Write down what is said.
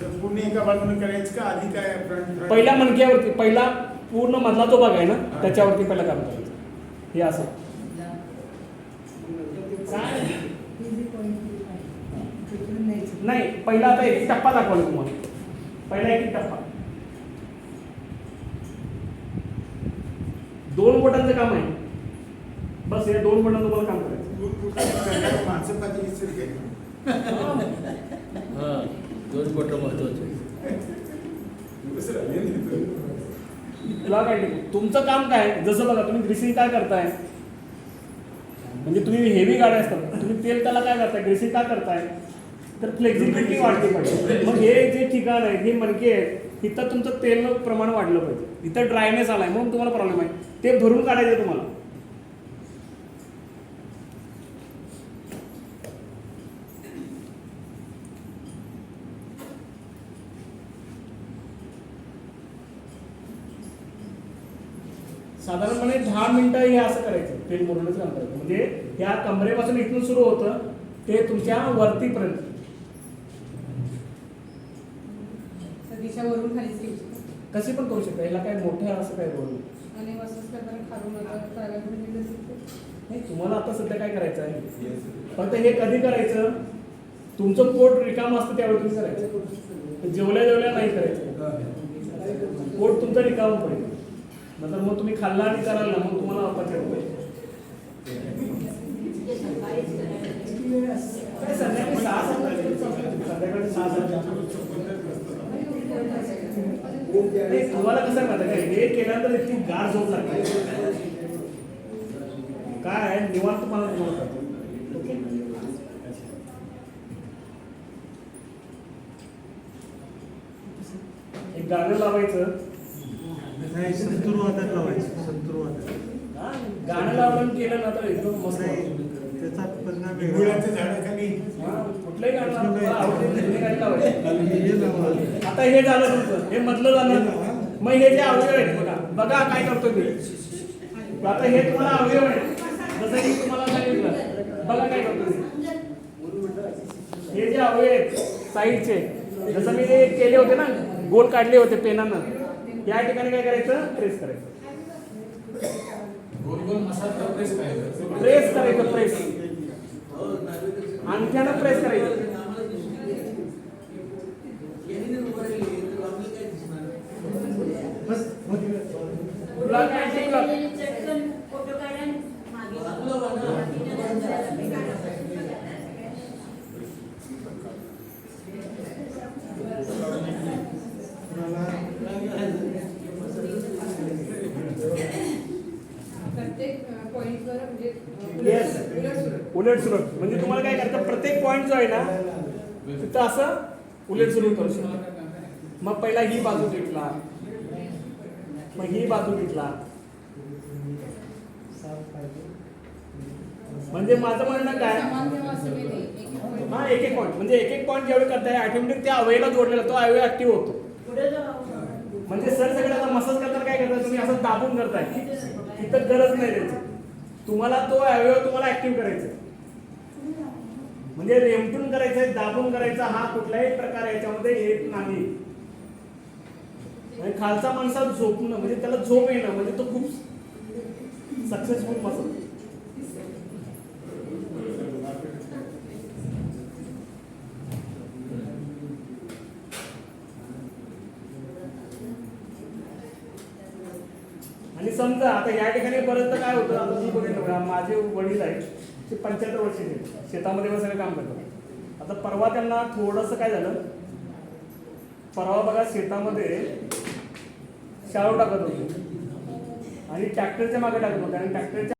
तर पूर्ण एका बाजूने करायचं का आधी काय फ्रंट पहिल्या मणक्यावरती पहिला पूर्ण मधला जो भाग आहे ना त्याच्यावरती पहिला काम करायचं. हे असं नाही, पहिला आता एक टप्पा दाखवला तुम्हाला. पहिला एक टप्पा 2 बोटांचं काम आहे. बस या 2 बोटांचं तुम्हाला काम करायचं. माणसं पाहिजे विसर घ्यायचं. 2 बोटं महत्वाचे. तुला काय तुमचं काम काय, जसं बघा तुम्ही ग्रीसिंग काय करताय, म्हणजे तुम्ही हेवी गाड्या असतात, तुम्ही तेल त्याला काय करताय, ग्रीसिंग का करताय, तर फ्लेक्झिबिलिटी वाढली पाहिजे. मग हे जे ठिकाण आहे, हे मणके आहेत, इथं तुमचं तेल प्रमाण वाढलं पाहिजे. इथं ड्रायनेस आलाय म्हणून तुम्हाला प्रॉब्लेम आहे, ते भरून काढायचं तुम्हाला. साधारणपणे 10 मिनिटं हे असं करायचं, तेल मोडण्याचं काम करायचं. म्हणजे ह्या कमरेपासून इथून सुरू होतं ते तुमच्या वरतीपर्यंत. दिशावरून खाली कशी पण करू शकता, याला काय मोठं असं काय बोलू आणि मसाज करताना खालून नाही. तुम्हाला आता सध्या काय करायचं आहे, फक्त हे कधी करायचं, तुमचं पोट रिकाम असतं त्यावेळी तुम्ही करायचं. जेवल्या जेवल्या नाही करायचं, पोट तुमचं रिकाम पडेल. नंतर मग तुम्ही खाल्ला आणि कराल ना, मग तुम्हाला अपच होईल. संध्याकाळी 6 तुम्हाला कसं माहिती काय, हे केल्यानंतर इतकी गार झोप लागते. काय निवांत मला तुम्हाला ओके. एक गाणं लावायचं, नाही संतूर वादक लावायचं. संतूर वादक गाणं लावून केलं ना तर एकदम मस्त. त्याचा परिणाम गुळाच्या झाडाखाली कुठलंही गाणं आवडतं लावायचं. हे लावा. आता हे झालं तुमचं, हे मधलं झालं. मग हे जे अवयव आहेत बघा, बघा काय करतो मी आता. हे तुम्हाला अवयव आहे, जसं की तुम्हाला सांगितलं, बघा काय करतो मी. हे जे अवयव आहेत साईडचे, जसं मी ते केले होते ना, गोल काढले होते पेनानं, या ठिकाणी काय करायचं, प्रेस करायचं. गोल गोल मसाज प्रेस करायचं. प्रेस करायचं, प्रेस अंगठ्यानं प्रेस करायचं. तुला काय शिकलं? प्रत्येक पॉइंटवर म्हणजे उलट सुलट. म्हणजे तुम्हाला काय करतं, प्रत्येक पॉइंट जो आहे ना तिथं असं उलट सुलट करू शकतो. मग पहिला ही बाजू घेतला, मग ही बाजू घेतला. म्हणजे माझं म्हणणं काय, हा एक एक पॉईंट, म्हणजे एक एक पॉईंट ज्यावेळी करताय ऑटोमॅटिक त्या अवयला जोडलेला तो अवयव ऍक्टिव्ह होतो. म्हणजे सर सगळं आता मसाज करताना काय करताय, तुम्ही असं दाबून करताय, तिथं गरज नाही त्याची. तुम्हाला तो अवयव तुम्हाला ऍक्टिव्ह करायचा, म्हणजे रेमटून करायचंय, दाबून करायचा, हा कुठलाही प्रकार याच्यामध्ये येत नाही. खालचा माणसा झोपणं म्हणजे त्याला झोप येणं म्हणजे तो खूप सक्सेसफुल मसल. आणि समजा आता या ठिकाणी पर्यंत काय होतं, आता मी बघितलं माझे वडील आहेत, ते 75 वर्षाचे, शेतामध्ये सगळं काम करतात. आता परवा त्यांना थोडंसं काय झालं, परवा बघा शेतामध्ये शाळू टाकत होते आणि ट्रॅक्टरच्या मागे टाकत होते आणि ट्रॅक्टरच्या